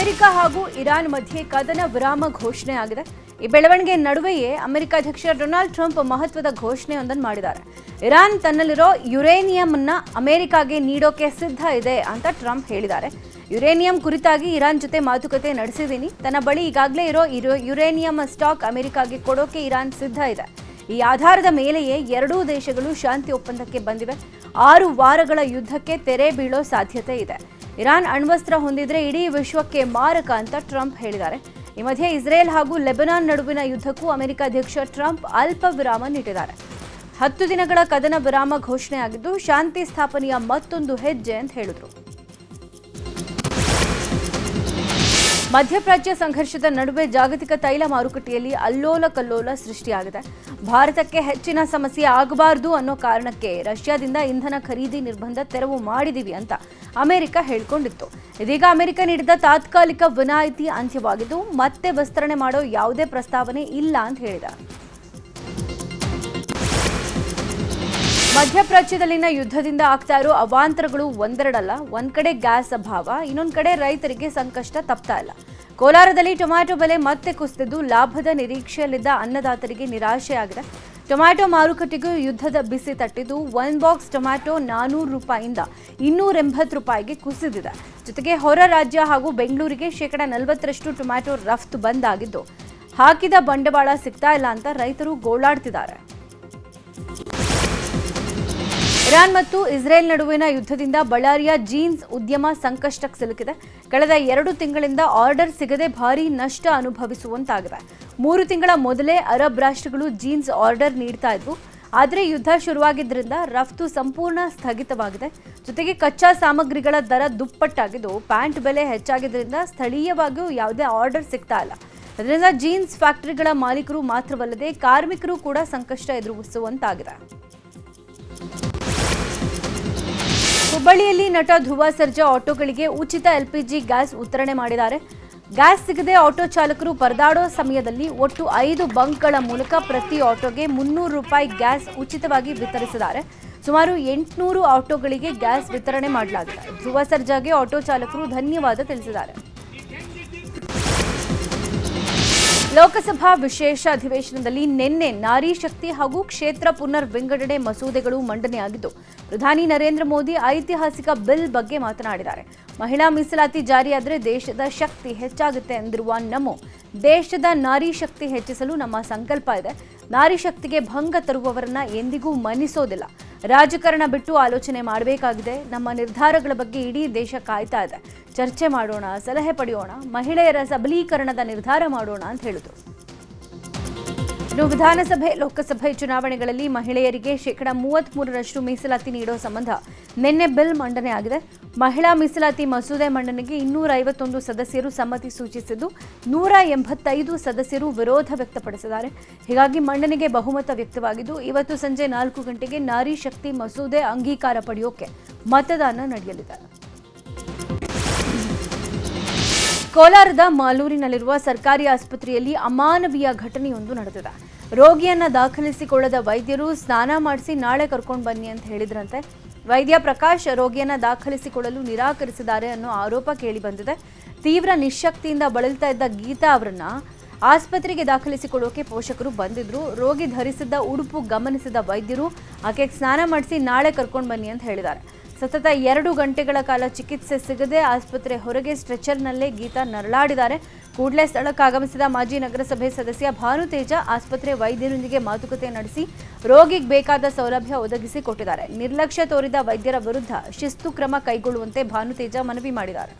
America ಹಾಗೂ Iran ಮಧ್ಯೆ ಕದನ ವಿರಾಮ ಘೋಷಣೆ ಆಗಿದೆ. ಈ ಬೆಳವಣಿಗೆ ನಡುವೆಯೇ ಅಮೆರಿಕ ಅಧ್ಯಕ್ಷ ಡೊನಾಲ್ಡ್ ಟ್ರಂಪ್ ಮಹತ್ವದ ಘೋಷಣೆಯೊಂದನ್ನು ಮಾಡಿದ್ದಾರೆ. ಇರಾನ್ ತನ್ನಲ್ಲಿರೋ ಯುರೇನಿಯಂ ಅನ್ನ ಅಮೆರಿಕಾಗೆ ನೀಡೋಕೆ ಸಿದ್ಧ ಇದೆ ಅಂತ ಟ್ರಂಪ್ ಹೇಳಿದ್ದಾರೆ. ಯುರೇನಿಯಂ ಕುರಿತಾಗಿ ಇರಾನ್ ಜೊತೆ ಮಾತುಕತೆ ನಡೆಸಿದ್ದೀನಿ. ತನ್ನ ಬಳಿ ಈಗಾಗಲೇ ಇರೋ ಯುರೇನಿಯಂ ಸ್ಟಾಕ್ ಅಮೆರಿಕಾಗೆ ಕೊಡೋಕೆ ಇರಾನ್ ಸಿದ್ಧ ಇದೆ. ಈ ಆಧಾರದ ಮೇಲೆಯೇ ಎರಡೂ ದೇಶಗಳು ಶಾಂತಿ ಒಪ್ಪಂದಕ್ಕೆ ಬಂದಿವೆ. 6 ವಾರಗಳ ಯುದ್ಧಕ್ಕೆ ತೆರೆ ಬೀಳೋ ಸಾಧ್ಯತೆ ಇದೆ. ಇರಾನ್ ಅಣ್ವಸ್ತ್ರ ಹೊಂದಿದ್ರೆ ಇಡೀ ವಿಶ್ವಕ್ಕೆ ಮಾರಕ ಅಂತ ಟ್ರಂಪ್ ಹೇಳಿದ್ದಾರೆ. ಈ ಮಧ್ಯೆ ಇಸ್ರೇಲ್ ಹಾಗೂ ಲೆಬನಾನ್ ನಡುವಿನ ಯುದ್ಧಕ್ಕೂ ಅಮೆರಿಕ ಅಧ್ಯಕ್ಷ ಟ್ರಂಪ್ ಅಲ್ಪ ವಿರಾಮ ನೀಡಿದ್ದಾರೆ. 10 ದಿನಗಳ ಕದನ ವಿರಾಮ ಘೋಷಣೆಯಾಗಿದ್ದು ಶಾಂತಿ ಸ್ಥಾಪನೆಯ ಮತ್ತೊಂದು ಹೆಜ್ಜೆ ಅಂತ ಹೇಳಿದ್ರು. ಮಧ್ಯಪ್ರಾಚ್ಯ ಸಂಘರ್ಷದ ನಡುವೆ ಜಾಗತಿಕ ತೈಲ ಮಾರುಕಟ್ಟೆಯಲ್ಲಿ ಅಲ್ಲೋಲ ಕಲ್ಲೋಲ ಸೃಷ್ಟಿಯಾಗಿದೆ. ಭಾರತಕ್ಕೆ ಹೆಚ್ಚಿನ ಸಮಸ್ಯೆ ಆಗಬಾರದು ಅನ್ನೋ ಕಾರಣಕ್ಕೆ ರಷ್ಯಾದಿಂದ ಇಂಧನ ಖರೀದಿ ನಿರ್ಬಂಧ ತೆರವು ಮಾಡಿದೀವಿ ಅಂತ ಅಮೆರಿಕ ಹೇಳಿಕೊಂಡಿತ್ತು. ಇದೀಗ ಅಮೆರಿಕ ನೀಡಿದ ತಾತ್ಕಾಲಿಕ ವಿನಾಯಿತಿ ಅಂತ್ಯವಾಗಿದ್ದು ಮತ್ತೆ ವಿಸ್ತರಣೆ ಮಾಡೋ ಯಾವುದೇ ಪ್ರಸ್ತಾವನೆ ಇಲ್ಲ ಅಂತ ಹೇಳಿದ. ಮಧ್ಯಪ್ರಾಚ್ಯದಲ್ಲಿನ ಯುದ್ಧದಿಂದ ಆಗ್ತಾ ಇರೋ ಅವಾಂತರಗಳು ಒಂದೆರಡಲ್ಲ. ಒಂದ್ ಕಡೆ ಗ್ಯಾಸ್ ಅಭಾವ, ಇನ್ನೊಂದ್ ಕಡೆ ರೈತರಿಗೆ ಸಂಕಷ್ಟ ತಪ್ತಾ ಇಲ್ಲ. ಕೋಲಾರದಲ್ಲಿ ಟೊಮ್ಯಾಟೊ ಬೆಲೆ ಮತ್ತೆ ಕುಸಿದಿದ್ದು ಲಾಭದ ನಿರೀಕ್ಷೆಯಲ್ಲಿದ್ದ ಅನ್ನದಾತರಿಗೆ ನಿರಾಶೆಯಾಗಿದೆ. ಟೊಮ್ಯಾಟೊ ಮಾರುಕಟ್ಟೆಗೂ ಯುದ್ಧದ ಬಿಸಿ ತಟ್ಟಿದ್ದು 1 ಬಾಕ್ಸ್ ಟೊಮ್ಯಾಟೊ 400 ರೂಪಾಯಿಯಿಂದ 280 ರೂಪಾಯಿಗೆ ಕುಸಿದಿದೆ. ಜೊತೆಗೆ ಹೊರ ರಾಜ್ಯ ಹಾಗೂ ಬೆಂಗಳೂರಿಗೆ 40% ಟೊಮ್ಯಾಟೊ ರಫ್ತು ಬಂದ್ ಆಗಿದ್ದು ಹಾಕಿದ ಬಂಡವಾಳ ಸಿಗ್ತಾ ಇಲ್ಲ ಅಂತ ರೈತರು ಗೋಳಾಡ್ತಿದ್ದಾರೆ. ಇರಾನ್ ಮತ್ತು ಇಸ್ರೇಲ್ ನಡುವಿನ ಯುದ್ಧದಿಂದ ಬಳ್ಳಾರಿಯ ಜೀನ್ಸ್ ಉದ್ಯಮ ಸಂಕಷ್ಟಕ್ಕೆ ಸಿಲುಕಿದೆ. ಕಳೆದ 2 ತಿಂಗಳಿಂದ ಆರ್ಡರ್ ಸಿಗದೆ ಭಾರೀ ನಷ್ಟ ಅನುಭವಿಸುವಂತಾಗಿದೆ. 3 ತಿಂಗಳ ಮೊದಲೇ ಅರಬ್ ರಾಷ್ಟ್ರಗಳು ಜೀನ್ಸ್ ಆರ್ಡರ್ ನೀಡ್ತಾ ಇದ್ವು. ಆದರೆ ಯುದ್ಧ ಶುರುವಾಗಿದ್ದರಿಂದ ರಫ್ತು ಸಂಪೂರ್ಣ ಸ್ಥಗಿತವಾಗಿದೆ. ಜೊತೆಗೆ ಕಚ್ಚಾ ಸಾಮಗ್ರಿಗಳ ದರ ದುಪ್ಪಟ್ಟಾಗಿದ್ದು ಪ್ಯಾಂಟ್ ಬೆಲೆ ಹೆಚ್ಚಾಗಿದ್ದರಿಂದ ಸ್ಥಳೀಯವಾಗಿಯೂ ಯಾವುದೇ ಆರ್ಡರ್ ಸಿಗ್ತಾ ಇಲ್ಲ. ಇದರಿಂದ ಜೀನ್ಸ್ ಫ್ಯಾಕ್ಟರಿಗಳ ಮಾಲೀಕರು ಮಾತ್ರವಲ್ಲದೆ ಕಾರ್ಮಿಕರು ಕೂಡ ಸಂಕಷ್ಟ ಎದುರಿಸುವಂತಾಗಿದೆ. ಹುಬ್ಬಳ್ಳಿಯಲ್ಲಿ ನಟ ಧ್ರುವ ಸರ್ಜಾ ಆಟೋಗಳಿಗೆ ಉಚಿತ LPG ಗ್ಯಾಸ್ ವಿತರಣೆ ಮಾಡಿದ್ದಾರೆ. ಗ್ಯಾಸ್ ಸಿಗದೆ ಆಟೋ ಚಾಲಕರು ಪರದಾಡೋ ಸಮಯದಲ್ಲಿ ಒಟ್ಟು 5 ಬಂಕ್ಗಳ ಮೂಲಕ ಪ್ರತಿ ಆಟೋಗೆ 300 ರೂಪಾಯಿ ಗ್ಯಾಸ್ ಉಚಿತವಾಗಿ ವಿತರಿಸಿದ್ದಾರೆ. ಸುಮಾರು 800 ಆಟೋಗಳಿಗೆ ಗ್ಯಾಸ್ ವಿತರಣೆ ಮಾಡಲಾಗಿದೆ. ಧ್ರುವ ಸರ್ಜಾಗೆ ಆಟೋ ಚಾಲಕರು ಧನ್ಯವಾದ ತಿಳಿಸಿದ್ದಾರೆ. ಲೋಕಸಭಾ ವಿಶೇಷ ಅಧಿವೇಶನದಲ್ಲಿ ನಿನ್ನೆ ನಾರಿ ಶಕ್ತಿ ಹಾಗೂ ಕ್ಷೇತ್ರ ಪುನರ್ ವಿಂಗಡಣೆ ಮಸೂದೆಗಳು ಮಂಡನೆಯಾಗಿದ್ದು ಪ್ರಧಾನಿ ನರೇಂದ್ರ ಮೋದಿ ಐತಿಹಾಸಿಕ ಬಿಲ್ ಬಗ್ಗೆ ಮಾತನಾಡಿದ್ದಾರೆ. ಮಹಿಳಾ ಮೀಸಲಾತಿ ಜಾರಿಯಾದರೆ ದೇಶದ ಶಕ್ತಿ ಹೆಚ್ಚಾಗುತ್ತೆ ಎಂದಿರುವ ನಮೋ, ದೇಶದ ನಾರಿ ಶಕ್ತಿ ಹೆಚ್ಚಿಸಲು ನಮ್ಮ ಸಂಕಲ್ಪ ಇದೆ. ನಾರಿ ಶಕ್ತಿಗೆ ಭಂಗ ತರುವವರನ್ನ ಎಂದಿಗೂ ಮನ್ನಿಸೋದಿಲ್ಲ. ರಾಜಕಾರಣ ಬಿಟ್ಟು ಆಲೋಚನೆ ಮಾಡಬೇಕಾಗಿದೆ. ನಮ್ಮ ನಿರ್ಧಾರಗಳ ಬಗ್ಗೆ ಇಡೀ ದೇಶ ಕಾಯ್ತಾ ಇದೆ. ಚರ್ಚೆ ಮಾಡೋಣ, ಸಲಹೆ ಪಡೆಯೋಣ, ಮಹಿಳೆಯರ ಸಬಲೀಕರಣದ ನಿರ್ಧಾರ ಮಾಡೋಣ ಅಂತ ಹೇಳಿದ್ರು. ಇನ್ನು ವಿಧಾನಸಭೆ ಲೋಕಸಭೆ ಚುನಾವಣೆಗಳಲ್ಲಿ ಮಹಿಳೆಯರಿಗೆ 33% ಮೀಸಲಾತಿ ನೀಡೋ ಸಂಬಂಧ ನಿನ್ನೆ ಬಿಲ್ ಮಂಡನೆಯಾಗಿದೆ. ಮಹಿಳಾ ಮೀಸಲಾತಿ ಮಸೂದೆ ಮಂಡನೆಗೆ 251 ಸದಸ್ಯರು ಸಮ್ಮತಿ ಸೂಚಿಸಿದ್ದು 185 ಸದಸ್ಯರು ವಿರೋಧ ವ್ಯಕ್ತಪಡಿಸಿದ್ದಾರೆ. ಹೀಗಾಗಿ ಮಂಡನೆಗೆ ಬಹುಮತ ವ್ಯಕ್ತವಾಗಿದ್ದು ಇವತ್ತು ಸಂಜೆ 4 ಗಂಟೆಗೆ ನಾರಿ ಶಕ್ತಿ ಮಸೂದೆ ಅಂಗೀಕಾರ ಪಡೆಯೋಕೆ ಮತದಾನ ನಡೆಯಲಿದೆ. ಕೋಲಾರದ ಮಾಲೂರಿನಲ್ಲಿರುವ ಸರ್ಕಾರಿ ಆಸ್ಪತ್ರೆಯಲ್ಲಿ ಅಮಾನವೀಯ ಘಟನೆಯೊಂದು ನಡೆದಿದೆ. ರೋಗಿಯನ್ನ ದಾಖಲಿಸಿಕೊಳ್ಳದ ವೈದ್ಯರು ಸ್ನಾನ ಮಾಡಿಸಿ ನಾಳೆ ಕರ್ಕೊಂಡು ಬನ್ನಿ ಅಂತ ಹೇಳಿದ್ರಂತೆ. ವೈದ್ಯ ಪ್ರಕಾಶ್ ರೋಗಿಯನ್ನ ದಾಖಲಿಸಿಕೊಳ್ಳಲು ನಿರಾಕರಿಸಿದ್ದಾರೆ ಅನ್ನೋ ಆರೋಪ ಕೇಳಿ ಬಂದಿದೆ. ತೀವ್ರ ನಿಶಕ್ತಿಯಿಂದ ಬಳಲ್ತಾ ಇದ್ದ ಗೀತಾ ಅವರನ್ನ ಆಸ್ಪತ್ರೆಗೆ ದಾಖಲಿಸಿಕೊಳ್ಳೋಕೆ ಪೋಷಕರು ಬಂದಿದ್ರು. ರೋಗಿ ಧರಿಸಿದ್ದ ಉಡುಪು ಗಮನಿಸಿದ ವೈದ್ಯರು ಆಕೆಗೆ ಸ್ನಾನ ಮಾಡಿಸಿ ನಾಳೆ ಕರ್ಕೊಂಡು ಬನ್ನಿ ಅಂತ ಹೇಳಿದ್ದಾರೆ. ಸತತ 2 ಗಂಟೆಗಳ ಕಾಲ ಚಿಕಿತ್ಸೆ ಸಿಗದೆ ಆಸ್ಪತ್ರೆ ಹೊರಗೆ ಸ್ಟ್ರೆಚರ್ನಲ್ಲೇ ಗೀತಾ ನರಳಾಡಿದ್ದಾರೆ. ಕೂಡಲೇ ಸ್ಥಳಕ್ಕೆ ಆಗಮಿಸಿದ ಮಾಜಿ ನಗರಸಭೆ ಸದಸ್ಯ ಭಾನುತೇಜ ಆಸ್ಪತ್ರೆ ವೈದ್ಯರೊಂದಿಗೆ ಮಾತುಕತೆ ನಡೆಸಿ ರೋಗಿಗೆ ಬೇಕಾದ ಸೌಲಭ್ಯ ಒದಗಿಸಿ ಕೊಟ್ಟಿದ್ದಾರೆ. ನಿರ್ಲಕ್ಷ್ಯ ತೋರಿದ ವೈದ್ಯರ ವಿರುದ್ಧ ಶಿಸ್ತು ಕ್ರಮ ಕೈಗೊಳ್ಳುವಂತೆ ಭಾನುತೇಜ ಮನವಿ ಮಾಡಿದ್ದಾರೆ.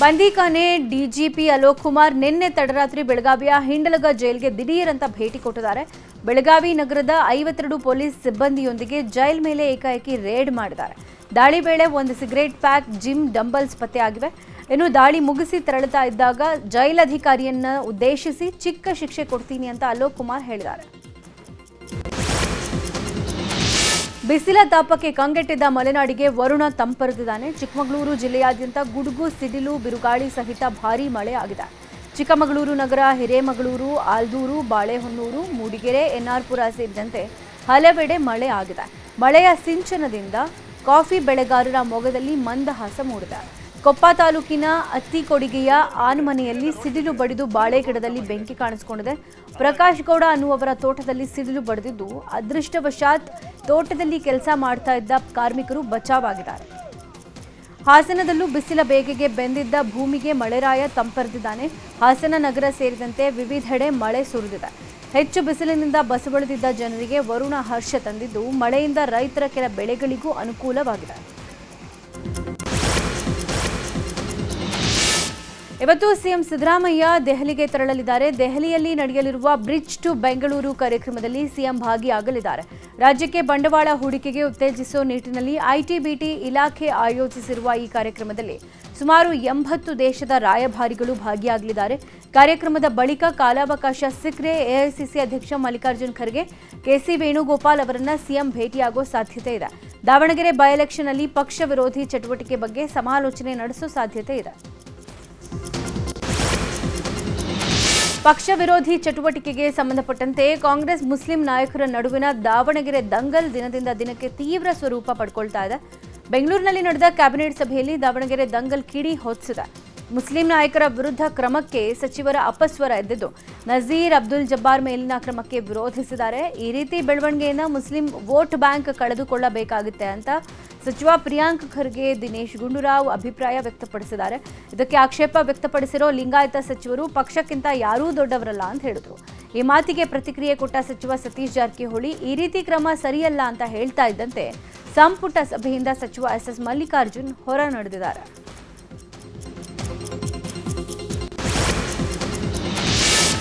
ಬಂದೀಖಾನೆ ಡಿಜಿಪಿ ಅಲೋಕ್ ಕುಮಾರ್ ನಿನ್ನೆ ತಡರಾತ್ರಿ ಬೆಳಗಾವಿಯ ಹಿಂಡಲಗ ಜೈಲ್ಗೆ ದಿಢೀರ್ ಅಂತ ಭೇಟಿ ಕೊಟ್ಟಿದ್ದಾರೆ. ಬೆಳಗಾವಿ ನಗರದ 52 ಪೊಲೀಸ್ ಸಿಬ್ಬಂದಿಯೊಂದಿಗೆ ಜೈಲ್ ಮೇಲೆ ಏಕಾಏಕಿ ರೇಡ್ ಮಾಡಿದ್ದಾರೆ. ದಾಳಿ ವೇಳೆ 1 ಸಿಗರೇಟ್ ಪ್ಯಾಕ್, ಜಿಮ್ ಡಂಬಲ್ಸ್ ಪತ್ತೆಯಾಗಿವೆ. ಇನ್ನು ದಾಳಿ ಮುಗಿಸಿ ತೆರಳುತ್ತಾ ಇದ್ದಾಗ ಜೈಲ್ ಅಧಿಕಾರಿಯನ್ನ ಉದ್ದೇಶಿಸಿ ಚಿಕ್ಕ ಶಿಕ್ಷೆ ಕೊಡ್ತೀನಿ ಅಂತ ಅಲೋಕ್ ಕುಮಾರ್ ಹೇಳಿದ್ದಾರೆ. ಬಿಸಿಲ ತಾಪಕ್ಕೆ ಕಂಗೆಟ್ಟಿದ್ದ ಮಲೆನಾಡಿಗೆ ವರುಣ ತಂಪರೆದಿದ್ದಾನೆ. ಚಿಕ್ಕಮಗಳೂರು ಜಿಲ್ಲೆಯಾದ್ಯಂತ ಗುಡುಗು, ಸಿಡಿಲು, ಬಿರುಗಾಳಿ ಸಹಿತ ಭಾರೀ ಮಳೆ ಆಗಿದೆ. ಚಿಕ್ಕಮಗಳೂರು ನಗರ, ಹಿರೇಮಗಳೂರು, ಆಲ್ದೂರು, ಬಾಳೆಹೊನ್ನೂರು, ಮೂಡಿಗೆರೆ, ಎನ್ಆರ್ಪುರ ಸೇರಿದಂತೆ ಹಲವೆಡೆ ಮಳೆ ಆಗಿದೆ. ಮಳೆಯ ಸಿಂಚನದಿಂದ ಕಾಫಿ ಬೆಳೆಗಾರರ ಮೊಗದಲ್ಲಿ ಮಂದಹಾಸ ಮೂಡಿದೆ. ಕೊಪ್ಪ ತಾಲೂಕಿನ ಅತ್ತಿಕೊಡಿಗೆಯ ಆನ್ಮನೆಯಲ್ಲಿ ಸಿಡಿಲು ಬಡಿದು ಬಾಳೆಗಿಡದಲ್ಲಿ ಬೆಂಕಿ ಕಾಣಿಸಿಕೊಂಡಿದೆ. ಪ್ರಕಾಶ್ ಗೌಡ ಅನ್ನುವವರ ತೋಟದಲ್ಲಿ ಸಿಡಿಲು ಬಡಿದಿದ್ದು, ಅದೃಷ್ಟವಶಾತ್ ತೋಟದಲ್ಲಿ ಕೆಲಸ ಮಾಡ್ತಾ ಇದ್ದ ಕಾರ್ಮಿಕರು ಬಚಾವಾಗಿದ್ದಾರೆ. ಹಾಸನದಲ್ಲೂ ಬಿಸಿಲ ಬೇಗೆಗೆ ಬೆಂದಿದ್ದ ಭೂಮಿಗೆ ಮಳೆರಾಯ ತಂಪರೆದಿದ್ದಾನೆ. ಹಾಸನ ನಗರ ಸೇರಿದಂತೆ ವಿವಿಧೆಡೆ ಮಳೆ ಸುರಿದಿದೆ. ಹೆಚ್ಚು ಬಿಸಿಲಿನಿಂದ ಬಸವಳಿದಿದ್ದ ಜನರಿಗೆ ವರುಣ ಹರ್ಷ ತಂದಿದ್ದು, ಮಳೆಯಿಂದ ರೈತರ ಕೆಲ ಬೆಳೆಗಳಿಗೂ ಅನುಕೂಲವಾಗಿದೆ. ಇವತ್ತು ಸಿಎಂ ಸಿದ್ದರಾಮಯ್ಯ ದೆಹಲಿಗೆ ತೆರಳಲಿದ್ದಾರೆ. ದೆಹಲಿಯಲ್ಲಿ ನಡೆಯಲಿರುವ ಬ್ರಿಡ್ಜ್ ಟು ಬೆಂಗಳೂರು ಕಾರ್ಯಕ್ರಮದಲ್ಲಿ ಸಿಎಂ ಭಾಗಿಯಾಗಲಿದ್ದಾರೆ. ರಾಜ್ಯಕ್ಕೆ ಬಂಡವಾಳ ಹೂಡಿಕೆಗೆ ಉತ್ತೇಜಿಸುವ ನಿಟ್ಟಿನಲ್ಲಿ ಐಟಿ-ಬಿಟಿ ಇಲಾಖೆ ಆಯೋಜಿಸಿರುವ ಈ ಕಾರ್ಯಕ್ರಮದಲ್ಲಿ ಸುಮಾರು 80 ದೇಶದ ರಾಯಭಾರಿಗಳು ಭಾಗಿಯಾಗಲಿದ್ದಾರೆ. ಕಾರ್ಯಕ್ರಮದ ಬಳಿಕ ಕಾಲಾವಕಾಶ ಸಿಕ್ಕರೆ ಎಐಸಿಸಿ ಅಧ್ಯಕ್ಷ ಮಲ್ಲಿಕಾರ್ಜುನ್ ಖರ್ಗೆ, ಕೆಸಿ ವೇಣುಗೋಪಾಲ್ ಅವರನ್ನ ಸಿಎಂ ಭೇಟಿಯಾಗುವ ಸಾಧ್ಯತೆ ಇದೆ. ದಾವಣಗೆರೆ ಬೈ ಎಲೆಕ್ಷನ್ನಲ್ಲಿ ಪಕ್ಷ ವಿರೋಧಿ ಚಟುವಟಿಕೆ ಬಗ್ಗೆ ಸಮಾಲೋಚನೆ ನಡೆಸುವ ಸಾಧ್ಯತೆ ಇದೆ. ಪಕ್ಷ ವಿರೋಧಿ ಚಟುವಟಿಕೆಗೆ ಸಂಬಂಧಪಟ್ಟಂತೆ ಕಾಂಗ್ರೆಸ್ ಮುಸ್ಲಿಂ ನಾಯಕರ ನಡುವಿನ ದಾವಣಗೆರೆ ದಂಗಲ್ ದಿನದಿಂದ ದಿನಕ್ಕೆ ತೀವ್ರ ಸ್ವರೂಪ ಪಡ್ಕೊಳ್ತಾ ಇದೆ. ಬೆಂಗಳೂರಿನಲ್ಲಿ ನಡೆದ ಕ್ಯಾಬಿನೆಟ್ ಸಭೆಯಲ್ಲಿ ದಾವಣಗೆರೆ ದಂಗಲ್ ಕಿಡಿ ಹೊತ್ತಿಸಿದೆ. ಮುಸ್ಲಿಂ ನಾಯಕರ ವಿರುದ್ಧ ಕ್ರಮಕ್ಕೆ ಸಚಿವರ ಅಪಸ್ವರ ಎದ್ದಿದ್ದು, ನಜೀರ್ ಅಬ್ದುಲ್ ಜಬ್ಬಾರ್ ಮೇಲಿನ ಕ್ರಮಕ್ಕೆ ವಿರೋಧಿಸಿದ್ದಾರೆ. ಈ ರೀತಿ ಬೆಳವಣಿಗೆಯಿಂದ ಮುಸ್ಲಿಂ ವೋಟ್ ಬ್ಯಾಂಕ್ ಕಳೆದುಕೊಳ್ಳಬೇಕಾಗುತ್ತೆ ಅಂತ ಸಚಿವ ಪ್ರಿಯಾಂಕ್ ಖರ್ಗೆ, ದಿನೇಶ್ ಗುಂಡೂರಾವ್ ಅಭಿಪ್ರಾಯ ವ್ಯಕ್ತಪಡಿಸಿದ್ದಾರೆ. ಇದಕ್ಕೆ ಆಕ್ಷೇಪ ವ್ಯಕ್ತಪಡಿಸಿರೋ ಲಿಂಗಾಯತ ಸಚಿವರು ಪಕ್ಷಕ್ಕಿಂತ ಯಾರೂ ದೊಡ್ಡವರಲ್ಲ ಅಂತ ಹೇಳಿದ್ರು. ಈ ಮಾತಿಗೆ ಪ್ರತಿಕ್ರಿಯೆ ಕೊಟ್ಟ ಸಚಿವ ಸತೀಶ್ ಜಾರಕಿಹೊಳಿ, ಈ ರೀತಿ ಕ್ರಮ ಸರಿಯಲ್ಲ ಅಂತ ಹೇಳ್ತಾ ಇದ್ದಂತೆ ಸಂಪುಟ ಸಭೆಯಿಂದ ಸಚಿವ ಎಸ್ ಮಲ್ಲಿಕಾರ್ಜುನ್ ಹೊರ ನಡೆದಿದ್ದಾರೆ.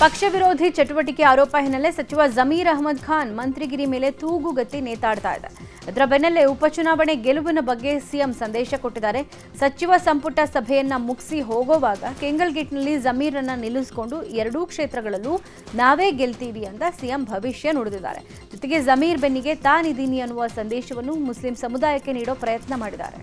ಪಕ್ಷ ವಿರೋಧಿ ಚಟುವಟಿಕೆ ಆರೋಪ ಹಿನ್ನೆಲೆ ಸಚಿವ ಜಮೀರ್ ಅಹಮದ್ ಖಾನ್ ಮಂತ್ರಿಗಿರಿ ಮೇಲೆ ತೂಗುಗತ್ತಿ ನೇತಾಡ್ತಾ ಇದೆ. ಇದರ ಬೆನ್ನಲ್ಲೇ ಉಪಚುನಾವಣೆ ಗೆಲುವಿನ ಬಗ್ಗೆ ಸಿಎಂ ಸಂದೇಶ ಕೊಟ್ಟಿದ್ದಾರೆ. ಸಚಿವ ಸಂಪುಟ ಸಭೆಯನ್ನ ಮುಗಿಸಿ ಹೋಗುವಾಗ ಕೆಂಗಲ್ಗೇಟ್ನಲ್ಲಿ ಜಮೀರನ್ನ ನಿಲ್ಲಿಸಿಕೊಂಡು ಎರಡೂ ಕ್ಷೇತ್ರಗಳಲ್ಲೂ ನಾವೇ ಗೆಲ್ತೀವಿ ಅಂತ ಸಿಎಂ ಭವಿಷ್ಯ ನುಡಿದಿದ್ದಾರೆ. ಜೊತೆಗೆ ಜಮೀರ್ ಬೆನ್ನಿಗೆ ತಾನಿದ್ದೀನಿ ಅನ್ನುವ ಸಂದೇಶವನ್ನು ಮುಸ್ಲಿಂ ಸಮುದಾಯಕ್ಕೆ ನೀಡೋ ಪ್ರಯತ್ನ ಮಾಡಿದ್ದಾರೆ.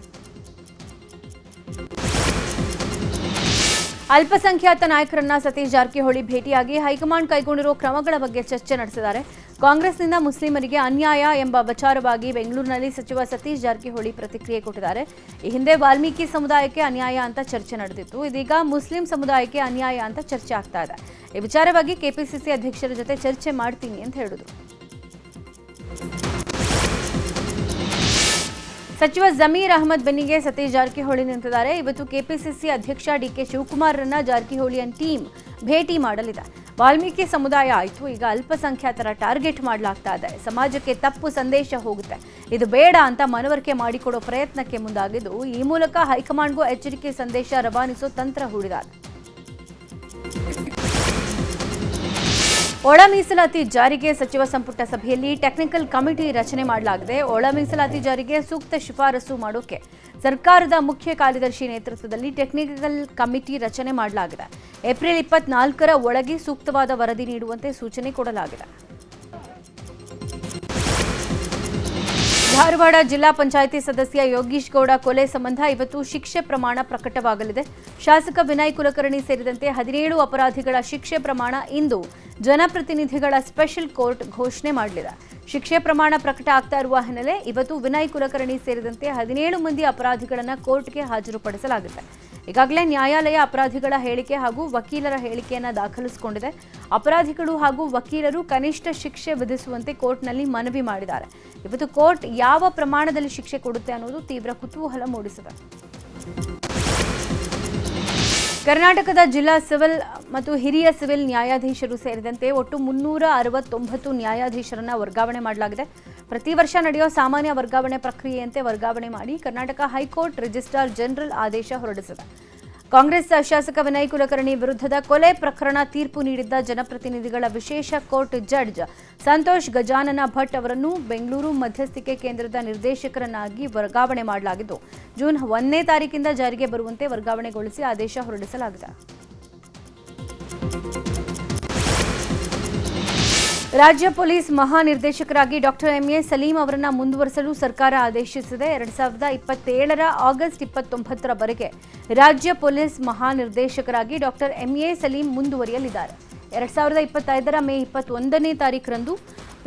ಅಲ್ಪಸಂಖ್ಯಾತ ನಾಯಕರನ್ನ ಸತೀಶ್ ಜಾರಕಿಹೊಳಿ ಭೇಟಿಯಾಗಿ ಹೈಕಮಾಂಡ್ ಕೈಗೊಂಡಿರುವ ಕ್ರಮಗಳ ಬಗ್ಗೆ ಚರ್ಚೆ ನಡೆಸಿದ್ದಾರೆ. ಕಾಂಗ್ರೆಸ್ನಿಂದ ಮುಸ್ಲಿಮರಿಗೆ ಅನ್ಯಾಯ ಎಂಬ ವಿಚಾರವಾಗಿ ಬೆಂಗಳೂರಿನಲ್ಲಿ ಸಚಿವ ಸತೀಶ್ ಜಾರಕಿಹೊಳಿ ಪ್ರತಿಕ್ರಿಯೆ ಕೊಟ್ಟಿದ್ದಾರೆ. ಈ ಹಿಂದೆ ವಾಲ್ಮೀಕಿ ಸಮುದಾಯಕ್ಕೆ ಅನ್ಯಾಯ ಅಂತ ಚರ್ಚೆ ನಡೆದಿತ್ತು. ಇದೀಗ ಮುಸ್ಲಿಂ ಸಮುದಾಯಕ್ಕೆ ಅನ್ಯಾಯ ಅಂತ ಚರ್ಚೆ ಆಗ್ತಾ ಇದೆ. ಈ ವಿಚಾರವಾಗಿ ಕೆಪಿಸಿಸಿ ಅಧ್ಯಕ್ಷರ ಜೊತೆ ಚರ್ಚೆ ಮಾಡ್ತೀನಿ ಅಂತ ಹೇಳಿದ್ರು. ಸಚಿವ ಜಮೀರ್ ಅಹಮದ್ ಬೆನ್ನಿಗೆ ಸತೀಶ್ ಜಾರಕಿಹೊಳಿ ನಿಂತಿದ್ದಾರೆ. ಇವತ್ತು ಕೆಪಿಸಿಸಿ ಅಧ್ಯಕ್ಷ ಡಿಕೆ ಶಿವಕುಮಾರ್ರನ್ನ ಜಾರಕಿಹೊಳಿಯ ಟೀಮ್ ಭೇಟಿ ಮಾಡಲಿದೆ. ವಾಲ್ಮೀಕಿ ಸಮುದಾಯ ಆಯಿತು, ಈಗ ಅಲ್ಪಸಂಖ್ಯಾತರ ಟಾರ್ಗೆಟ್ ಮಾಡಲಾಗ್ತಾ ಇದೆ. ಸಮಾಜಕ್ಕೆ ತಪ್ಪು ಸಂದೇಶ ಹೋಗುತ್ತೆ, ಇದು ಬೇಡ ಅಂತ ಮನವರಿಕೆ ಮಾಡಿಕೊಡೋ ಪ್ರಯತ್ನಕ್ಕೆ ಮುಂದಾಗಿದ್ದು, ಈ ಮೂಲಕ ಹೈಕಮಾಂಡ್ಗೂ ಎಚ್ಚರಿಕೆ ಸಂದೇಶ ರವಾನಿಸೋ ತಂತ್ರ ಹೂಡಿದ್ದಾರೆ. ಒಳ ಮೀಸಲಾತಿ ಜಾರಿಗೆ ಸಚಿವ ಸಂಪುಟ ಸಭೆಯಲ್ಲಿ ಟೆಕ್ನಿಕಲ್ ಕಮಿಟಿ ರಚನೆ ಮಾಡಲಾಗಿದೆ. ಒಳ ಮೀಸಲಾತಿ ಜಾರಿಗೆ ಸೂಕ್ತ ಶಿಫಾರಸು ಮಾಡೋಕೆ ಸರ್ಕಾರದ ಮುಖ್ಯ ಕಾರ್ಯದರ್ಶಿ ನೇತೃತ್ವದಲ್ಲಿ ಟೆಕ್ನಿಕಲ್ ಕಮಿಟಿ ರಚನೆ ಮಾಡಲಾಗಿದೆ. ಏಪ್ರಿಲ್ 24ರ ಒಳಗೆ ಸೂಕ್ತವಾದ ವರದಿ ನೀಡುವಂತೆ ಸೂಚನೆ ಕೊಡಲಾಗಿದೆ. ಧಾರವಾಡ ಜಿಲ್ಲಾ ಪಂಚಾಯಿತಿ ಸದಸ್ಯ ಯೋಗೀಶ್ ಗೌಡ ಕೊಲೆ ಸಂಬಂಧ ಇವತ್ತು ಶಿಕ್ಷೆ ಪ್ರಮಾಣ ಪ್ರಕಟವಾಗಲಿದೆ. ಶಾಸಕ ವಿನಯ್ ಕುಲಕರ್ಣಿ ಸೇರಿದಂತೆ 17 ಅಪರಾಧಿಗಳ ಶಿಕ್ಷೆ ಪ್ರಮಾಣ ಇಂದು ಜನಪ್ರತಿನಿಧಿಗಳ ಸ್ಪೆಷಲ್ ಕೋರ್ಟ್ ಘೋಷಣೆ ಮಾಡಲಿದೆ. ಶಿಕ್ಷೆ ಪ್ರಮಾಣ ಪ್ರಕಟ ಆಗ್ತಾ ಇರುವ ಹಿನ್ನೆಲೆ ಇವತ್ತು ವಿನಯ್ ಕುಲಕರ್ಣಿ ಸೇರಿದಂತೆ 17 ಮಂದಿ ಅಪರಾಧಿಗಳನ್ನು ಕೋರ್ಟ್ಗೆ ಹಾಜರುಪಡಿಸಲಾಗಿದೆ. ಈಗಾಗಲೇ ನ್ಯಾಯಾಲಯ ಅಪರಾಧಿಗಳ ಹೇಳಿಕೆ ಹಾಗೂ ವಕೀಲರ ಹೇಳಿಕೆಯನ್ನು ದಾಖಲಿಸಿಕೊಂಡಿದೆ. ಅಪರಾಧಿಗಳು ಹಾಗೂ ವಕೀಲರು ಕನಿಷ್ಠ ಶಿಕ್ಷೆ ವಿಧಿಸುವಂತೆ ಕೋರ್ಟ್ನಲ್ಲಿ ಮನವಿ ಮಾಡಿದ್ದಾರೆ. ಇವತ್ತು ಕೋರ್ಟ್ ಯಾವ ಪ್ರಮಾಣದಲ್ಲಿ ಶಿಕ್ಷೆ ಕೊಡುತ್ತೆ ಅನ್ನೋದು ತೀವ್ರ ಕುತೂಹಲ ಮೂಡಿಸಿದೆ. ಕರ್ನಾಟಕದ ಜಿಲ್ಲಾ ಸಿವಿಲ್ ಮತ್ತು ಹಿರಿಯ ಸಿವಿಲ್ ನ್ಯಾಯಾಧೀಶರು ಸೇರಿದಂತೆ ಒಟ್ಟು 369 ನ್ಯಾಯಾಧೀಶರನ್ನು ವರ್ಗಾವಣೆ ಮಾಡಲಾಗಿದೆ. ಪ್ರತಿ ವರ್ಷ ನಡೆಯುವ ಸಾಮಾನ್ಯ ವರ್ಗಾವಣೆ ಪ್ರಕ್ರಿಯೆಯಂತೆ ವರ್ಗಾವಣೆ ಮಾಡಿ ಕರ್ನಾಟಕ ಹೈಕೋರ್ಟ್ ರಿಜಿಸ್ಟ್ರಾರ್ ಜನರಲ್ ಆದೇಶ ಹೊರಡಿಸಿದೆ. ಕಾಂಗ್ರೆಸ್ ಶಾಸಕ ವಿನಯ್ ಕುಲಕರ್ಣಿ ವಿರುದ್ಧದ ಕೊಲೆ ಪ್ರಕರಣ ತೀರ್ಪು ನೀಡಿದ್ದ ಜನಪ್ರತಿನಿಧಿಗಳ ವಿಶೇಷ ಕೋರ್ಟ್ ಜಡ್ಜ್ ಸಂತೋಷ್ ಗಜಾನನ ಭಟ್ ಅವರನ್ನು ಬೆಂಗಳೂರು ಮಧ್ಯಸ್ಥಿಕೆ ಕೇಂದ್ರದ ನಿರ್ದೇಶಕರನ್ನಾಗಿ ವರ್ಗಾವಣೆ ಮಾಡಲಾಗಿದ್ದು, ಜೂನ್ 1ನೇ ತಾರೀಕಿಂದ ಜಾರಿಗೆ ಬರುವಂತೆ ವರ್ಗಾವಣೆಗೊಳಿಸಿ ಆದೇಶ ಹೊರಡಿಸಲಾಗಿದೆ. ರಾಜ್ಯ ಪೊಲೀಸ್ ಮಹಾನಿರ್ದೇಶಕರಾಗಿ ಡಾಕ್ಟರ್ ಎಂಎ ಸಲೀಂ ಅವರನ್ನು ಮುಂದುವರಿಸಲು ಸರ್ಕಾರ ಆದೇಶಿಸಿದೆ. 2027ರ ಆಗಸ್ಟ್ 29ರವರೆಗೆ ರಾಜ್ಯ ಪೊಲೀಸ್ ಮಹಾನಿರ್ದೇಶಕರಾಗಿ ಡಾಕ್ಟರ್ ಎಂಎ ಸಲೀಂ ಮುಂದುವರಿಯಲಿದ್ದಾರೆ. 2025ರ ಮೇ 21ನೇ ತಾರೀಕರಂದು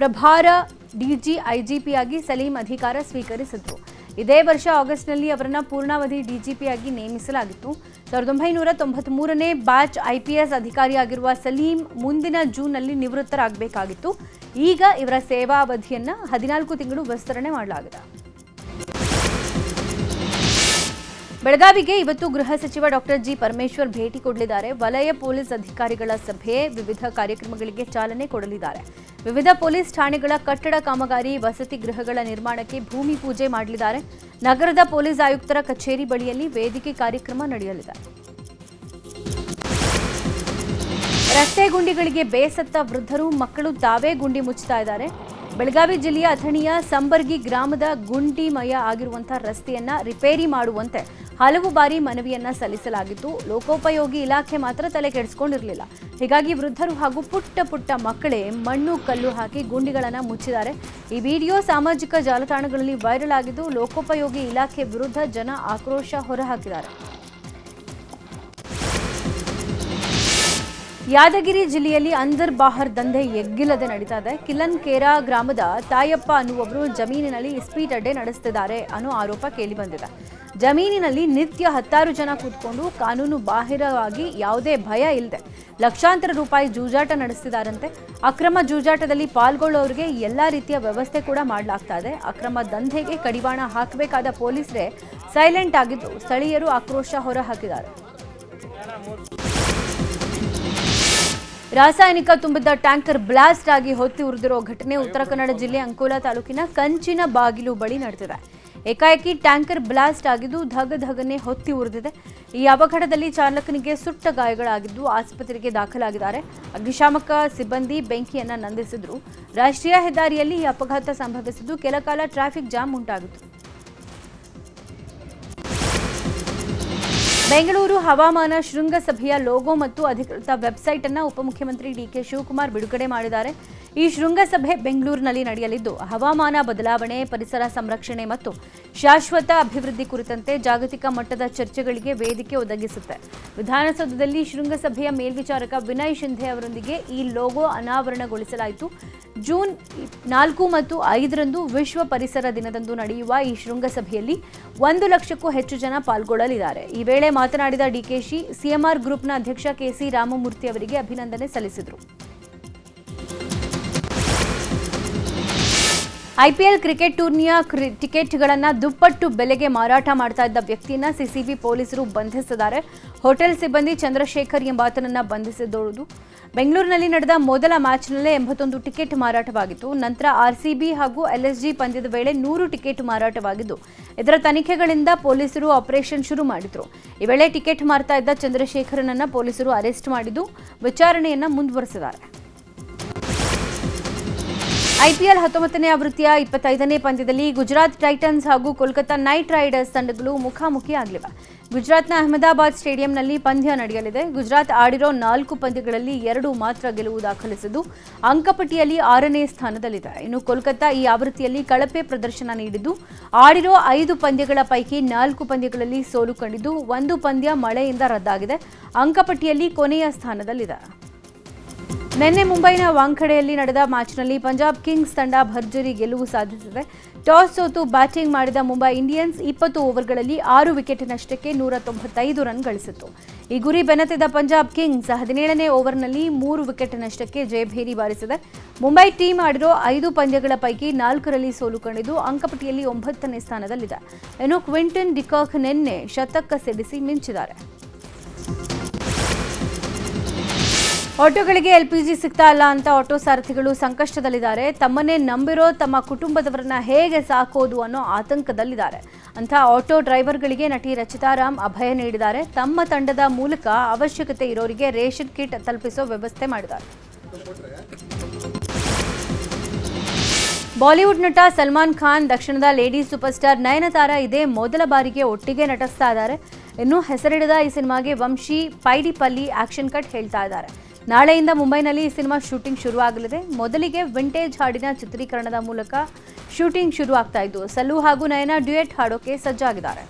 ಪ್ರಭಾರ ಡಿಜಿ ಐಜಿಪಿಯಾಗಿ ಸಲೀಂ ಅಧಿಕಾರ ಸ್ವೀಕರಿಸಿದ್ರು. ಇದೇ ವರ್ಷ ಆಗಸ್ಟ್ನಲ್ಲಿ ಅವರನ್ನು ಪೂರ್ಣಾವಧಿ ಡಿಜಿಪಿಯಾಗಿ ನೇಮಿಸಲಾಗಿತ್ತು. 1993ನೇ ಬ್ಯಾಚ್ IPS ಅಧಿಕಾರಿಯಾಗಿರುವ ಸಲೀಂ ಮುಂದಿನ ಜೂನ್ನಲ್ಲಿ ನಿವೃತ್ತರಾಗಬೇಕಾಗಿತ್ತು. ಈಗ ಇವರ ಸೇವಾವಧಿಯನ್ನು 14 ತಿಂಗಳು ವಿಸ್ತರಣೆ ಮಾಡಲಾಗಿದೆ. ಬೆಳಗಾವಿಗೆ ಇವತ್ತು ಗೃಹ ಸಚಿವ ಡಾಕ್ಟರ್ ಜಿ ಪರಮೇಶ್ವರ್ ಭೇಟಿ ಕೊಡಲಿದ್ದಾರೆ. ವಲಯ ಪೊಲೀಸ್ ಅಧಿಕಾರಿಗಳ ಸಭೆ, ವಿವಿಧ ಕಾರ್ಯಕ್ರಮಗಳಿಗೆ ಚಾಲನೆ ಕೊಡಲಿದ್ದಾರೆ. ವಿವಿಧ ಪೊಲೀಸ್ ಠಾಣೆಗಳ ಕಟ್ಟಡ ಕಾಮಗಾರಿ, ವಸತಿ ಗೃಹಗಳ ನಿರ್ಮಾಣಕ್ಕೆ ಭೂಮಿ ಪೂಜೆ ಮಾಡಲಿದ್ದಾರೆ. ನಗರದ ಪೊಲೀಸ್ ಆಯುಕ್ತರ ಕಚೇರಿ ಬಳಿಯಲ್ಲಿ ವೇದಿಕೆ ಕಾರ್ಯಕ್ರಮ ನಡೆಯಲಿದೆ. ರಸ್ತೆ ಗುಂಡಿಗಳಿಗೆ ಬೇಸತ್ತ ವೃದ್ಧರು, ಮಕ್ಕಳು ತಾವೇ ಗುಂಡಿ ಮುಚ್ಚುತ್ತಾ ಇದ್ದಾರೆ. ಬೆಳಗಾವಿ ಜಿಲ್ಲೆಯ ಅಥಣಿಯ ಸಂಬರ್ಗಿ ಗ್ರಾಮದ ಗುಂಡಿಮಯ ಆಗಿರುವಂತಹ ರಸ್ತೆಯನ್ನ ರಿಪೇರಿ ಮಾಡುವಂತೆ ಹಲವು ಬಾರಿ ಮನವಿಯನ್ನ ಸಲ್ಲಿಸಲಾಗಿತ್ತು. ಲೋಕೋಪಯೋಗಿ ಇಲಾಖೆ ಮಾತ್ರ ತಲೆ ಕೆಡಿಸಿಕೊಂಡಿರಲಿಲ್ಲ. ಹೀಗಾಗಿ ವೃದ್ಧರು ಹಾಗೂ ಪುಟ್ಟ ಮಕ್ಕಳೇ ಮಣ್ಣು ಕಲ್ಲು ಹಾಕಿ ಗುಂಡಿಗಳನ್ನು ಮುಚ್ಚಿದ್ದಾರೆ. ಈ ವಿಡಿಯೋ ಸಾಮಾಜಿಕ ಜಾಲತಾಣಗಳಲ್ಲಿ ವೈರಲ್ ಆಗಿದ್ದು, ಲೋಕೋಪಯೋಗಿ ಇಲಾಖೆ ವಿರುದ್ಧ ಜನ ಆಕ್ರೋಶ ಹೊರಹಾಕಿದ್ದಾರೆ. ಯಾದಗಿರಿ ಜಿಲ್ಲೆಯಲ್ಲಿ ಅಂದರ್ ಬಾಹರ್ ದಂಧೆ ಎಗ್ಗಿಲ್ಲದೆ ನಡೀತಾ ಇದೆ. ಕಿಲನ್ಕೇರಾ ಗ್ರಾಮದ ತಾಯಪ್ಪ ಅನ್ನುವವರು ಜಮೀನಿನಲ್ಲಿ ಇಸ್ಪೀಟ್ ಅಡ್ಡೆ ನಡೆಸುತ್ತಿದ್ದಾರೆ ಅನ್ನೋ ಆರೋಪ ಕೇಳಿಬಂದಿದೆ. ಜಮೀನಿನಲ್ಲಿ ನಿತ್ಯ 10 ಜನ ಕೂತ್ಕೊಂಡು ಕಾನೂನು ಬಾಹಿರವಾಗಿ ಯಾವುದೇ ಭಯ ಇಲ್ಲದೆ ಲಕ್ಷಾಂತರ ರೂಪಾಯಿ ಜೂಜಾಟ ನಡೆಸ್ತಿದ್ದಾರಂತೆ. ಅಕ್ರಮ ಜೂಜಾಟದಲ್ಲಿ ಪಾಲ್ಗೊಳ್ಳೋರಿಗೆ ಎಲ್ಲಾ ರೀತಿಯ ವ್ಯವಸ್ಥೆ ಕೂಡ ಮಾಡಲಾಗ್ತಾ ಇದೆ. ಅಕ್ರಮ ದಂಧೆಗೆ ಕಡಿವಾಣ ಹಾಕಬೇಕಾದ ಪೊಲೀಸರೇ ಸೈಲೆಂಟ್ ಆಗಿದ್ದು, ಸ್ಥಳೀಯರು ಆಕ್ರೋಶ ಹೊರಹಾಕಿದ್ದಾರೆ. ರಾಸಾಯನಿಕ ತುಂಬಿದ್ದ ಟ್ಯಾಂಕರ್ ಬ್ಲಾಸ್ಟ್ ಆಗಿ ಹೊತ್ತಿ ಉರಿದಿರೋ ಘಟನೆ ಉತ್ತರ ಕನ್ನಡ ಜಿಲ್ಲೆ ಅಂಕೋಲಾ ತಾಲೂಕಿನ ಕಂಚಿನ ಬಾಗಿಲು ಬಳಿ ನಡೆದಿದೆ. ಏಕಾಏಕಿ ಟ್ಯಾಂಕರ್ ಬ್ಲಾಸ್ಟ್ ಆಗಿದ್ದು ಧಗಧಗನೆ ಹೊತ್ತಿ ಉರಿದಿದೆ. ಈ ಅವಘಡದಲ್ಲಿ ಚಾಲಕನಿಗೆ ಸುಟ್ಟ ಗಾಯಗಳಾಗಿದ್ದು ಆಸ್ಪತ್ರೆಗೆ ದಾಖಲಾಗಿದ್ದಾರೆ. ಅಗ್ನಿಶಾಮಕ ಸಿಬ್ಬಂದಿ ಬೆಂಕಿಯನ್ನ ನಂದಿಸಿದ್ರು. ರಾಷ್ಟ್ರೀಯ ಹೆದ್ದಾರಿಯಲ್ಲಿ ಈ ಅಪಘಾತ ಸಂಭವಿಸಿದ್ದು ಕೆಲಕಾಲ ಟ್ರಾಫಿಕ್ ಜಾಮ್ ಉಂಟಾಗಿತ್ತು. ಬೆಂಗಳೂರು ಹವಾಮಾನ ಶೃಂಗಸಭೆಯ ಲೋಗೋ ಮತ್ತು ಅಧಿಕೃತ ವೆಬ್ಸೈಟ್ ಅನ್ನು ಉಪಮುಖ್ಯಮಂತ್ರಿ DK ಶಿವಕುಮಾರ್ ಬಿಡುಗಡೆ ಮಾಡಿದ್ದಾರೆ. ಈ ಶೃಂಗಸಭೆ ಬೆಂಗಳೂರಿನಲ್ಲಿ ನಡೆಯಲಿದ್ದು, ಹವಾಮಾನ ಬದಲಾವಣೆ, ಪರಿಸರ ಸಂರಕ್ಷಣೆ ಮತ್ತು ಶಾಶ್ವತ ಅಭಿವೃದ್ಧಿ ಕುರಿತಂತೆ ಜಾಗತಿಕ ಮಟ್ಟದ ಚರ್ಚೆಗಳಿಗೆ ವೇದಿಕೆ ಒದಗಿಸುತ್ತೆ. ವಿಧಾನಸೌಧದಲ್ಲಿ ಶೃಂಗಸಭೆಯ ಮೇಲ್ವಿಚಾರಕ ವಿನಯ್ ಶಿಂಧೆ ಅವರೊಂದಿಗೆ ಈ ಲೋಗೋ ಅನಾವರಣಗೊಳಿಸಲಾಯಿತು. ಜೂನ್ 4 ಮತ್ತು 5ರಂದು ವಿಶ್ವ ಪರಿಸರ ದಿನದಂದು ನಡೆಯುವ ಈ ಶೃಂಗಸಭೆಯಲ್ಲಿ 1 ಲಕ್ಷಕ್ಕೂ ಹೆಚ್ಚು ಜನ ಪಾಲ್ಗೊಳ್ಳಲಿದ್ದಾರೆ. ಈ ವೇಳೆ ಮಾತನಾಡಿದ DKಶಿ CMR ಗ್ರೂಪ್ನ ಅಧ್ಯಕ್ಷ KC ರಾಮಮೂರ್ತಿ ಅವರಿಗೆ ಅಭಿನಂದನೆ ಸಲ್ಲಿಸಿದರು. IPL ಕ್ರಿಕೆಟ್ ಟೂರ್ನಿಯ ಟಿಕೆಟ್ಗಳನ್ನು ದುಪ್ಪಟ್ಟು ಬೆಲೆಗೆ ಮಾರಾಟ ಮಾಡ್ತಾ ಇದ್ದ ವ್ಯಕ್ತಿಯನ್ನ ಸಿಸಿಬಿ ಪೊಲೀಸರು ಬಂಧಿಸಿದ್ದಾರೆ. ಹೋಟೆಲ್ ಸಿಬ್ಬಂದಿ ಚಂದ್ರಶೇಖರ್ ಎಂಬಾತನನ್ನ ಬಂಧಿಸಿದ್ದು, ಬೆಂಗಳೂರಿನಲ್ಲಿ ನಡೆದ ಮೊದಲ ಮ್ಯಾಚ್ನಲ್ಲೇ 81 ಟಿಕೆಟ್ ಮಾರಾಟವಾಗಿತ್ತು. ನಂತರ RCB ಹಾಗೂ LSG ಪಂದ್ಯದ ವೇಳೆ 100 ಟಿಕೆಟ್ ಮಾರಾಟವಾಗಿದ್ದು, ಇದರ ತನಿಖೆಗಳಿಂದ ಪೊಲೀಸರು ಆಪರೇಷನ್ ಶುರು ಮಾಡಿದ್ರು. ಈ ವೇಳೆ ಟಿಕೆಟ್ ಮಾರ್ತಾ ಇದ್ದ ಚಂದ್ರಶೇಖರನನ್ನ ಪೊಲೀಸರು ಅರೆಸ್ಟ್ ಮಾಡಿದ್ದು ವಿಚಾರಣೆಯನ್ನ ಮುಂದುವರೆಸಿದ್ದಾರೆ. IPL 19ನೇ ಆವೃತ್ತಿಯ 25ನೇ ಪಂದ್ಯದಲ್ಲಿ ಗುಜರಾತ್ ಟೈಟನ್ಸ್ ಹಾಗೂ ಕೋಲ್ಕತಾ ನೈಟ್ ರೈಡರ್ಸ್ ತಂಡಗಳು ಮುಖಾಮುಖಿಯಾಗಲಿವೆ. ಗುಜರಾತ್ನ ಅಹಮದಾಬಾದ್ ಸ್ಟೇಡಿಯಂನಲ್ಲಿ ಪಂದ್ಯ ನಡೆಯಲಿದೆ. ಗುಜರಾತ್ ಆಡಿರೋ 4 ಪಂದ್ಯಗಳಲ್ಲಿ 2 ಮಾತ್ರ ಗೆಲುವು ದಾಖಲಿಸಿದ್ದು ಅಂಕಪಟ್ಟಿಯಲ್ಲಿ 6ನೇ ಸ್ಥಾನದಲ್ಲಿದೆ. ಇನ್ನು ಕೋಲ್ಕತಾ ಈ ಆವೃತ್ತಿಯಲ್ಲಿ ಕಳಪೆ ಪ್ರದರ್ಶನ ನೀಡಿದ್ದು, ಆಡಿರೋ 5 ಪಂದ್ಯಗಳ ಪೈಕಿ 4 ಪಂದ್ಯಗಳಲ್ಲಿ ಸೋಲು ಕಂಡಿದ್ದು, 1 ಪಂದ್ಯ ಮಳೆಯಿಂದ ರದ್ದಾಗಿದೆ. ಅಂಕಪಟ್ಟಿಯಲ್ಲಿ ಕೊನೆಯ ಸ್ಥಾನದಲ್ಲಿದೆ. ನಿನ್ನೆ ಮುಂಬೈನ ವಾಂಖೆಡೆಯಲ್ಲಿ ನಡೆದ ಮ್ಯಾಚ್ನಲ್ಲಿ ಪಂಜಾಬ್ ಕಿಂಗ್ಸ್ ತಂಡ ಭರ್ಜರಿ ಗೆಲುವು ಸಾಧಿಸಿದೆ. ಟಾಸ್ ಸೋತು ಬ್ಯಾಟಿಂಗ್ ಮಾಡಿದ ಮುಂಬೈ ಇಂಡಿಯನ್ಸ್ 20 ಓವರ್ಗಳಲ್ಲಿ 6 ವಿಕೆಟ್ ನಷ್ಟಕ್ಕೆ 195 ರನ್ ಗಳಿಸಿತ್ತು. ಈ ಗುರಿ ಬೆನ್ನತ್ತಿದ ಪಂಜಾಬ್ ಕಿಂಗ್ಸ್ 17ನೇ ಓವರ್ನಲ್ಲಿ 3 ವಿಕೆಟ್ ನಷ್ಟಕ್ಕೆ ಜಯಭೇರಿ ಬಾರಿಸಿದೆ. ಮುಂಬೈ ಟೀಮ್ ಆಡಿರೋ 5 ಪಂದ್ಯಗಳ ಪೈಕಿ 4ರಲ್ಲಿ ಸೋಲು ಕಂಡಿದ್ದು ಅಂಕಪಟ್ಟಿಯಲ್ಲಿ 9ನೇ ಸ್ಥಾನದಲ್ಲಿದೆ. ಇನ್ನು ಕ್ವಿಂಟನ್ ಡಿಕಾಕ್ ನಿನ್ನೆ ಶತಕ ಸಿಡಿಸಿ ಮಿಂಚಿದ್ದಾರೆ. ಆಟೋಗಳಿಗೆ LPG ಸಿಗ್ತಾ ಇಲ್ಲ ಅಂತ ಆಟೋ ಸಾರಥಿಗಳು ಸಂಕಷ್ಟದಲ್ಲಿದ್ದಾರೆ. ತಮ್ಮನ್ನೇ ನಂಬಿರೋ ತಮ್ಮ ಕುಟುಂಬದವರನ್ನ ಹೇಗೆ ಸಾಕೋದು ಅನ್ನೋ ಆತಂಕದಲ್ಲಿದ್ದಾರೆ ಅಂತ ಆಟೋ ಡ್ರೈವರ್ಗಳಿಗೆ ನಟಿ ರಚಿತಾ ರಾಮ್ ಅಭಯ ನೀಡಿದ್ದಾರೆ. ತಮ್ಮ ತಂಡದ ಮೂಲಕ ಅವಶ್ಯಕತೆ ಇರೋರಿಗೆ ರೇಷನ್ ಕಿಟ್ ತಲುಪಿಸೋ ವ್ಯವಸ್ಥೆ ಮಾಡಿದ್ದಾರೆ. ಬಾಲಿವುಡ್ ನಟ ಸಲ್ಮಾನ್ ಖಾನ್, ದಕ್ಷಿಣದ ಲೇಡಿ ಸೂಪರ್ ಸ್ಟಾರ್ ನಯನತಾರಾ ಇದೇ ಮೊದಲ ಬಾರಿಗೆ ಒಟ್ಟಿಗೆ ನಟಿಸ್ತಾ ಇದ್ದಾರೆ. ಇನ್ನು ಹೆಸರಿಡದ ಈ ಸಿನಿಮಾಗೆ ವಂಶಿ ಪೈಡಿಪಲ್ಲಿ ಆಕ್ಷನ್ ಕಟ್ ಹೇಳ್ತಾ ಇದ್ದಾರೆ. ನಾಳೆಯಿಂದ ಮುಂಬೈನಲ್ಲಿ ಈ ಸಿನಿಮಾ ಶೂಟಿಂಗ್ ಶುರುವಾಗಲಿದೆ. ಮೊದಲಿಗೆ ವಿಂಟೇಜ್ ಹಾಡಿನ ಚಿತ್ರೀಕರಣದ ಮೂಲಕ ಶೂಟಿಂಗ್ ಶುರು ಆಗ್ತಾ ಇದ್ದು, ಸಲ್ಲು ಹಾಗೂ ನಯನ ಡ್ಯುಯೆಟ್ ಹಾಡೋಕೆ ಸಜ್ಜಾಗಿದ್ದಾರೆ.